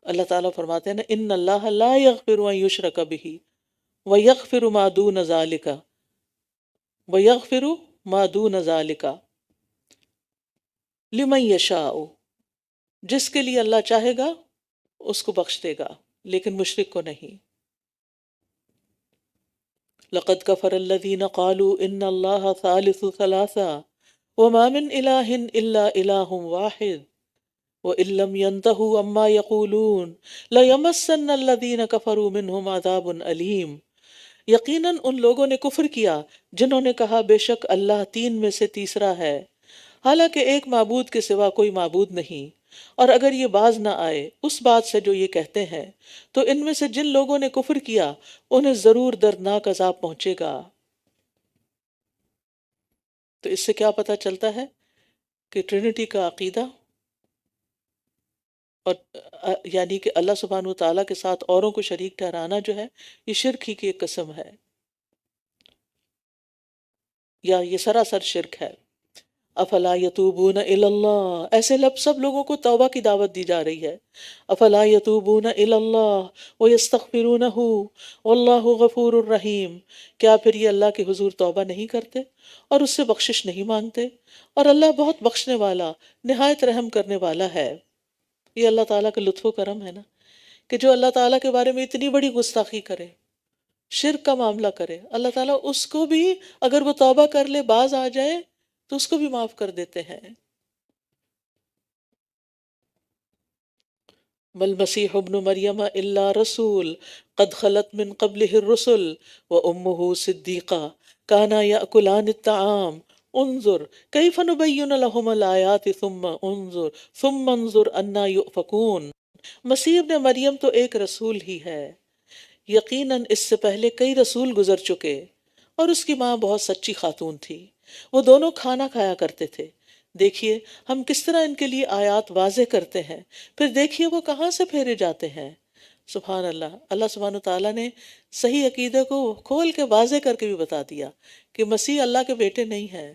اللہ تعالیٰ فرماتے ہیں نا، ان اللہ لا یغفر ان یشرک بہ ویغفر ما دون ذالک ویغفر ما دون ذالک لمن یشاء، جس کے لیے اللہ چاہے گا اس کو بخش دے گا، لیکن مشرک کو نہیں۔ لقد كفر الذين قالوا ان الله ثالث ثلاثة وما من اله الا اله واحد وان لم ينتهوا عما يقولون ليمسن الذين كفروا منهم عذاب اليم۔ یقیناً ان لوگوں نے کفر کیا جنہوں نے کہا بے شک اللہ تین میں سے تیسرا ہے، حالانکہ ایک معبود کے سوا کوئی معبود نہیں، اور اگر یہ باز نہ آئے اس بات سے جو یہ کہتے ہیں تو ان میں سے جن لوگوں نے کفر کیا انہیں ضرور دردناک عذاب پہنچے گا۔ تو اس سے کیا پتہ چلتا ہے کہ ٹرینٹی کا عقیدہ اور یعنی کہ اللہ سبحانہ و تعالیٰ کے ساتھ اوروں کو شریک ٹھہرانا جو ہے یہ شرک ہی کی ایک قسم ہے، یا یہ سراسر شرک ہے۔ افلا یتوبون الی اللہ، ایسے سب لوگوں کو توبہ کی دعوت دی جا رہی ہے۔ افلا یتوبون الی اللہ ویستغفرونہ واللہ غفور الرحیم، کیا پھر یہ اللہ کے حضور توبہ نہیں کرتے اور اس سے بخشش نہیں مانگتے، اور اللہ بہت بخشنے والا نہایت رحم کرنے والا ہے۔ یہ اللہ تعالیٰ کا لطف و کرم ہے نا، کہ جو اللہ تعالیٰ کے بارے میں اتنی بڑی گستاخی کرے، شرک کا معاملہ کرے، اللہ تعالیٰ اس کو بھی اگر وہ توبہ کر لے، باز آ جائے تو اس کو بھی معاف کر دیتے ہیں۔ مل مسیح ابن مریم الا رسول قد خلت من قبلہ الرسل وامہ صدیقہ کانا یاکلان الطعام انظر کیف نبین لہم الآیات ثم انظر انا یؤفکون۔ مسیح ابن مریم تو ایک رسول ہی ہے، یقیناً اس سے پہلے کئی رسول گزر چکے، اور اس کی ماں بہت سچی خاتون تھی، وہ دونوں کھانا کھایا کرتے تھے۔ دیکھیے ہم کس طرح ان کے لیے آیات واضح کرتے ہیں، پھر دیکھیے وہ کہاں سے پھیرے جاتے ہیں۔ سبحان اللہ، اللہ سبحانہ تعالیٰ نے صحیح عقیدے کو کھول کے واضح کر کے بھی بتا دیا کہ مسیح اللہ کے بیٹے نہیں ہیں،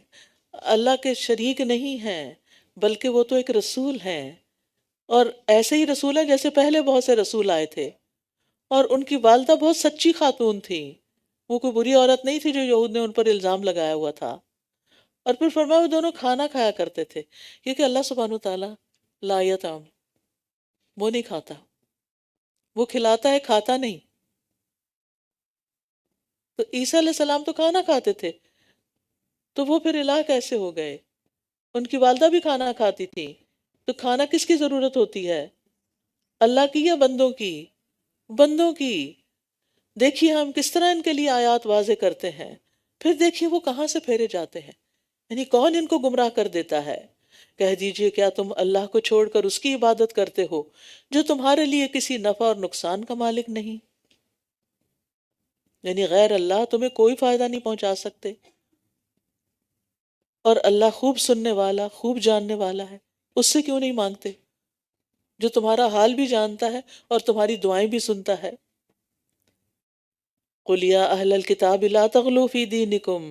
اللہ کے شریک نہیں ہیں، بلکہ وہ تو ایک رسول ہیں، اور ایسے ہی رسول ہیں جیسے پہلے بہت سے رسول آئے تھے، اور ان کی والدہ بہت سچی خاتون تھی، وہ کوئی بری عورت نہیں تھی جو یہود نے ان پر الزام لگایا ہوا تھا۔ اور پھر فرمایا وہ دونوں کھانا کھایا کرتے تھے، کیونکہ اللہ سبحانہ تعالیٰ لا یطعم، وہ نہیں کھاتا، وہ کھلاتا ہے کھاتا نہیں۔ تو عیسیٰ علیہ السلام تو کھانا کھاتے تھے، تو وہ پھر الہ کیسے ہو گئے؟ ان کی والدہ بھی کھانا کھاتی تھی، تو کھانا کس کی ضرورت ہوتی ہے؟ اللہ کی یا بندوں کی؟ بندوں کی۔ دیکھیے ہم کس طرح ان کے لیے آیات واضح کرتے ہیں، پھر دیکھیے وہ کہاں سے پھیرے جاتے ہیں، یعنی کون ان کو گمراہ کر دیتا ہے۔ کہہ دیجئے کیا تم اللہ کو چھوڑ کر اس کی عبادت کرتے ہو جو تمہارے لیے کسی نفع اور نقصان کا مالک نہیں؟ یعنی غیر اللہ تمہیں کوئی فائدہ نہیں پہنچا سکتے، اور اللہ خوب سننے والا، خوب جاننے والا ہے، اس سے کیوں نہیں مانگتے جو تمہارا حال بھی جانتا ہے اور تمہاری دعائیں بھی سنتا ہے۔ قُلْ يَا أَهْلَ الْكِتَابِ لَا تَغْلُوا فِي دِينِكُمْ،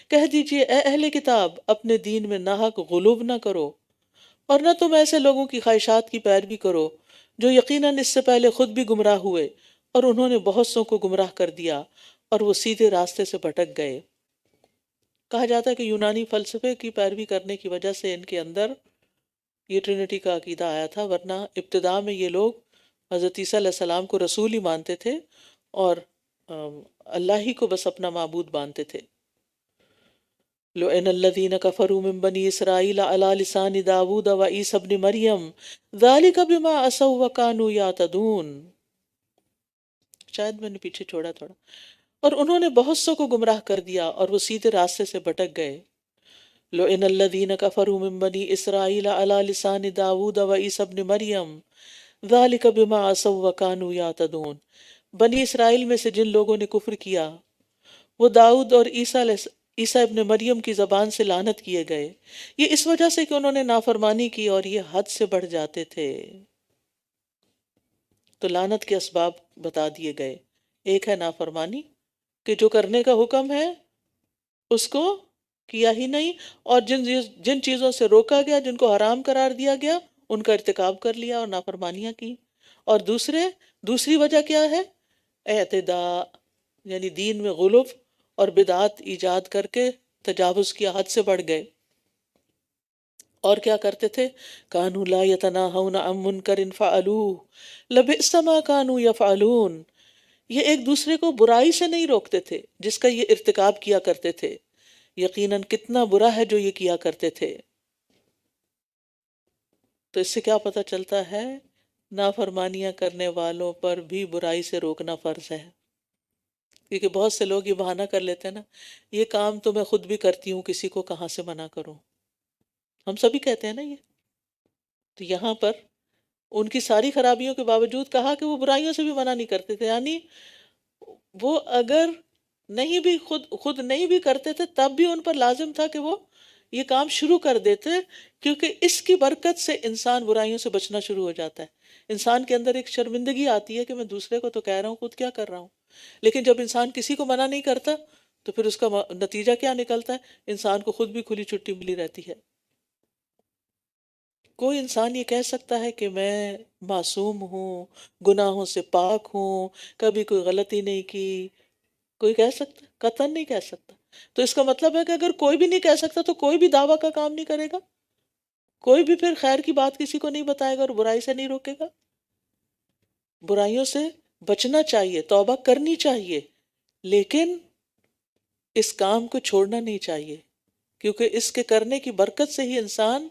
کہہ دیجئے اے اہل کتاب اپنے دین میں ناحق غلوب نہ کرو، اور نہ تم ایسے لوگوں کی خواہشات کی پیروی کرو جو یقیناً اس سے پہلے خود بھی گمراہ ہوئے اور انہوں نے بہت سو کو گمراہ کر دیا اور وہ سیدھے راستے سے بھٹک گئے۔ کہا جاتا ہے کہ یونانی فلسفے کی پیروی کرنے کی وجہ سے ان کے اندر یہ ٹرینٹی کا عقیدہ آیا تھا، ورنہ ابتداء میں یہ لوگ حضرت عیسیٰ علیہ السلام کو رسول ہی مانتے تھے اور اللہ ہی کو بس اپنا معبود مانتے تھے۔ لعن الذین کفروا من بنی اسرائیل علی لسان داود و عیسی ابن مریم ذلک بما عصوا وکانوا یعتدون، شاید میں نے پیچھے چھوڑا تھوڑا، اور انہوں نے بہت سو کو گمراہ کر دیا اور وہ سیدھے راستے سے بھٹک گئے۔ لعن الذین کفروا من بنی اسرائیل علی لسان داود و عیسی ابن مریم ذلک بما عصوا وکانوا یعتدون، بنی اسرائیل میں سے جن لوگوں نے کفر کیا وہ داؤد اور عیسیٰ ابن مریم کی زبان سے لعنت کیے گئے، یہ اس وجہ سے کہ انہوں نے نافرمانی کی اور یہ حد سے بڑھ جاتے تھے۔ تو لعنت کے اسباب بتا دیے گئے، ایک ہے نافرمانی، کہ جو کرنے کا حکم ہے اس کو کیا ہی نہیں، اور جن چیزوں سے روکا گیا، جن کو حرام قرار دیا گیا، ان کا ارتکاب کر لیا اور نافرمانیاں کی۔ اور دوسری وجہ کیا ہے؟ اعتداء، یعنی دین میں غلو اور بدعات ایجاد کر کے تجاوز کی حد سے بڑھ گئے۔ اور کیا کرتے تھے؟ کانوا لا یتناہون عن منکر فعلوہ لبئس ما کانوا یفعلون، یہ ایک دوسرے کو برائی سے نہیں روکتے تھے جس کا یہ ارتکاب کیا کرتے تھے، یقیناً کتنا برا ہے جو یہ کیا کرتے تھے۔ تو اس سے کیا پتہ چلتا ہے؟ نافرمانیاں کرنے والوں پر بھی برائی سے روکنا فرض ہے، کیونکہ بہت سے لوگ یہ بہانہ کر لیتے ہیں نا، یہ کام تو میں خود بھی کرتی ہوں، کسی کو کہاں سے منع کروں۔ ہم سبھی کہتے ہیں نا یہ۔ تو یہاں پر ان کی ساری خرابیوں کے باوجود کہا کہ وہ برائیوں سے بھی منع نہیں کرتے تھے، یعنی وہ اگر نہیں بھی خود نہیں بھی کرتے تھے تب بھی ان پر لازم تھا کہ وہ یہ کام شروع کر دیتے، کیونکہ اس کی برکت سے انسان برائیوں سے بچنا شروع ہو جاتا ہے۔ انسان کے اندر ایک شرمندگی آتی ہے کہ میں دوسرے کو تو کہہ رہا ہوں، خود کیا کر رہا ہوں۔ لیکن جب انسان کسی کو منع نہیں کرتا تو پھر اس کا نتیجہ کیا نکلتا ہے؟ انسان کو خود بھی کھلی چھٹی ملی رہتی ہے۔ کوئی انسان یہ کہہ سکتا ہے کہ میں معصوم ہوں، گناہوں سے پاک ہوں، کبھی کوئی غلطی نہیں کی؟ کوئی کہہ سکتا؟ قطعاً نہیں کہہ سکتا۔ تو اس کا مطلب ہے کہ اگر کوئی بھی نہیں کہہ سکتا تو کوئی بھی دعویٰ کا کام نہیں کرے گا، کوئی بھی پھر خیر کی بات کسی کو نہیں بتائے گا اور برائی سے نہیں روکے گا۔ برائیوں سے بچنا چاہیے، توبہ کرنی چاہیے، لیکن اس کام کو چھوڑنا نہیں چاہیے، کیونکہ اس کے کرنے کی برکت سے ہی انسان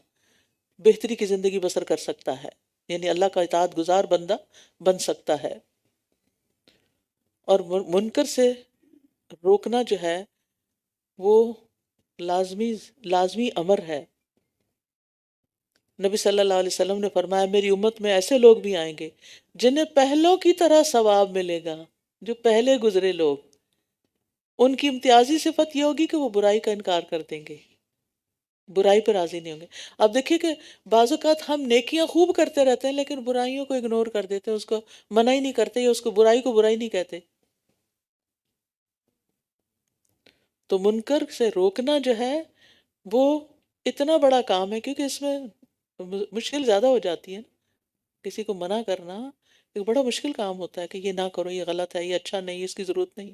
بہتری کی زندگی بسر کر سکتا ہے، یعنی اللہ کا اطاعت گزار بندہ بن سکتا ہے۔ اور منکر سے روکنا جو ہے وہ لازمی امر ہے۔ نبی صلی اللہ علیہ وسلم نے فرمایا میری امت میں ایسے لوگ بھی آئیں گے جنہیں پہلوں کی طرح ثواب ملے گا، جو پہلے گزرے لوگ۔ ان کی امتیازی صفت یہ ہوگی کہ وہ برائی کا انکار کر دیں گے، برائی پر راضی نہیں ہوں گے۔ اب دیکھیے کہ بعض اوقات ہم نیکیاں خوب کرتے رہتے ہیں لیکن برائیوں کو اگنور کر دیتے ہیں، اس کو منع ہی نہیں کرتے یا اس کو برائی نہیں کہتے۔ تو منکر سے روکنا جو ہے وہ اتنا بڑا کام ہے، کیونکہ اس میں مشکل زیادہ ہو جاتی ہے۔ کسی کو منع کرنا ایک بڑا مشکل کام ہوتا ہے کہ یہ نہ کرو، یہ غلط ہے، یہ اچھا نہیں، اس کی ضرورت نہیں،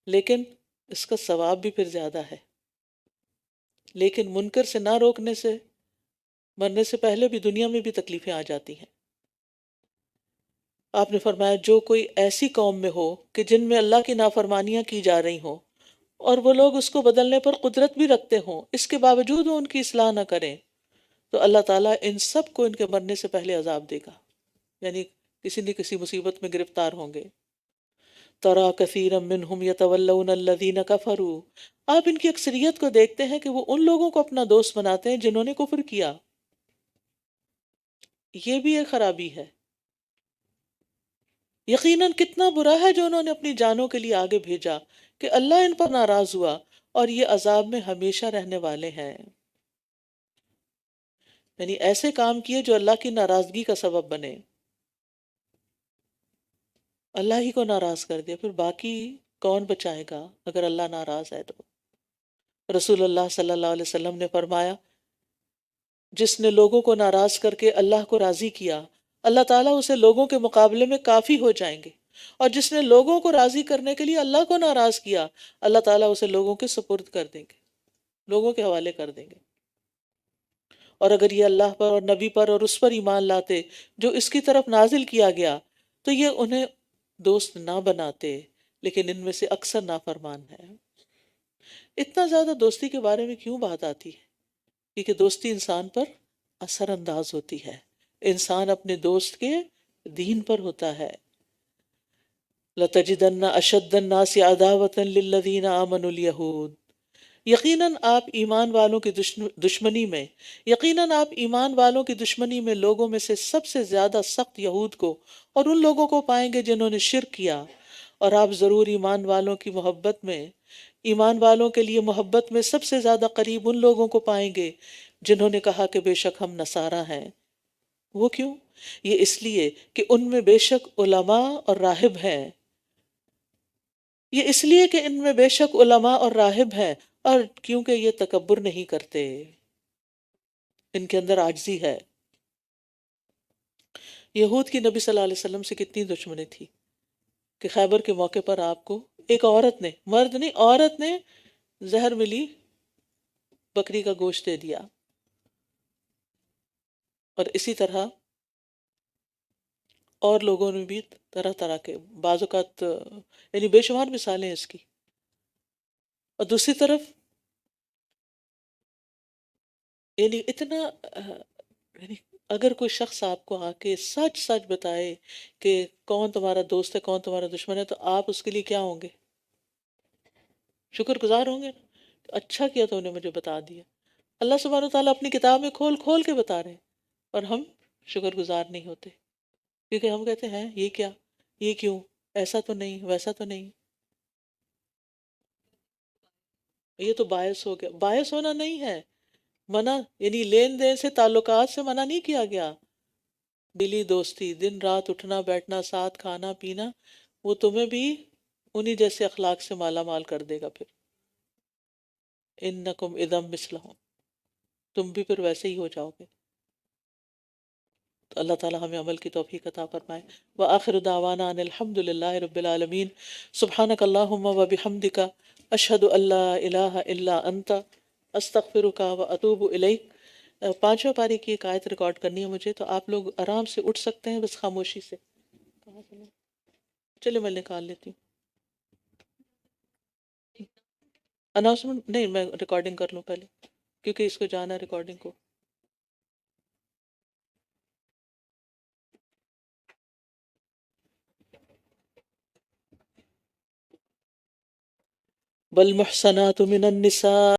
لیکن اس کا ثواب بھی پھر زیادہ ہے۔ لیکن منکر سے نہ روکنے سے مرنے سے پہلے بھی دنیا میں بھی تکلیفیں آ جاتی ہیں۔ آپ نے فرمایا جو کوئی ایسی قوم میں ہو کہ جن میں اللہ کی نافرمانیاں کی جا رہی ہوں اور وہ لوگ اس کو بدلنے پر قدرت بھی رکھتے ہوں، اس کے باوجود وہ ان کی اصلاح نہ کریں، تو اللہ تعالیٰ ان سب کو ان کے مرنے سے پہلے عذاب دے گا، یعنی کسی نہ کسی مصیبت میں گرفتار ہوں گے۔ تَرَى كَثِيرًا مِّنْهُمْ يَتَوَلَّوْنَ الَّذِينَ كَفَرُوا، آپ ان کی اکثریت کو دیکھتے ہیں کہ وہ ان لوگوں کو اپنا دوست بناتے ہیں جنہوں نے کفر کیا۔ یہ بھی ایک خرابی ہے۔ یقیناً کتنا برا ہے جو انہوں نے اپنی جانوں کے لیے آگے بھیجا کہ اللہ ان پر ناراض ہوا اور یہ عذاب میں ہمیشہ رہنے والے ہیں۔ یعنی ایسے کام کیے جو اللہ کی ناراضگی کا سبب بنے، اللہ ہی کو ناراض کر دیا، پھر باقی کون بچائے گا اگر اللہ ناراض ہے تو۔ رسول اللہ صلی اللہ علیہ وسلم نے فرمایا جس نے لوگوں کو ناراض کر کے اللہ کو راضی کیا، اللہ تعالیٰ اسے لوگوں کے مقابلے میں کافی ہو جائیں گے، اور جس نے لوگوں کو راضی کرنے کے لیے اللہ کو ناراض کیا، اللہ تعالیٰ اسے لوگوں کے سپرد کر دیں گے، لوگوں کے حوالے کر دیں گے۔ اور اگر یہ اللہ پر اور نبی پر اور اس پر ایمان لاتے جو اس کی طرف نازل کیا گیا تو یہ انہیں دوست نہ بناتے، لیکن ان میں سے اکثر نافرمان ہیں۔ اتنا زیادہ دوستی کے بارے میں کیوں بات آتی ہے؟ کیونکہ دوستی انسان پر اثر انداز ہوتی ہے، انسان اپنے دوست کے دین پر ہوتا ہے۔ لَتَجِدَنَّ أَشَدَّ النَّاسِ عَدَاوَةً لِلَّذِينَ آمَنُوا الْيَهُودَ، یقیناً آپ ایمان والوں کی دشمنی میں لوگوں میں سے سب سے زیادہ سخت یہود کو اور ان لوگوں کو پائیں گے جنہوں نے شرک کیا، اور آپ ضرور ایمان والوں کے لیے محبت میں سب سے زیادہ قریب ان لوگوں کو پائیں گے جنہوں نے کہا کہ بے شک ہم نصارہ ہیں۔ وہ کیوں؟ یہ اس لیے کہ ان میں بے شک علماء اور راہب ہیں، اور کیونکہ یہ تکبر نہیں کرتے، ان کے اندر عاجزی ہے۔ یہود کی نبی صلی اللہ علیہ وسلم سے کتنی دشمنی تھی کہ خیبر کے موقع پر آپ کو ایک عورت نے، مرد نہیں عورت نے، زہر ملی بکری کا گوشت دے دیا. اور اسی طرح اور لوگوں نے بھی طرح طرح کے بعض اوقات یعنی بے شمار مثالیں ہیں اس کی. اور دوسری طرف یعنی اتنا یعنی اگر کوئی شخص آپ کو آ کے سچ سچ بتائے کہ کون تمہارا دوست ہے کون تمہارا دشمن ہے، تو آپ اس کے لیے کیا ہوں گے؟ شکر گزار ہوں گے نا؟ اچھا کیا تو نے مجھے بتا دیا. اللہ سبحانہ و تعالیٰ اپنی کتاب میں کھول کھول کے بتا رہے ہیں، اور ہم شکر گزار نہیں ہوتے، کیونکہ ہم کہتے ہیں یہ کیا، یہ کیوں، ایسا تو نہیں، ویسا تو نہیں. یہ تو باعث ہو گیا. باعث ہونا نہیں ہے، منع یعنی لین دین سے تعلقات سے منع نہیں کیا گیا. دلی دوستی، دن رات اٹھنا بیٹھنا ساتھ کھانا پینا، وہ تمہیں بھی انہی جیسے اخلاق سے مالا مال کر دے گا. پھر انکم اذا مثلہم، تم بھی پھر ویسے ہی ہو جاؤ گے. تو اللہ تعالی ہمیں عمل کی توفیق عطا فرمائے. وآخر دعوانا ان الحمد للہ رب العالمین. سبحانک اللہم وبحمدک، اشہد ان لا الہ الا انت، استغفرک واتوب الیک. پانچویں پاری کی ایک آیت ریکارڈ کرنی ہے مجھے، تو آپ لوگ آرام سے اٹھ سکتے ہیں بس خاموشی سے. کہاں سے لوں؟ چلے میں نکال لیتی ہوں. اناؤنسمنٹ نہیں، میں ریکارڈنگ کر لوں پہلے، کیونکہ اس کو جانا ہے ریکارڈنگ کو. والمحصنات من النساء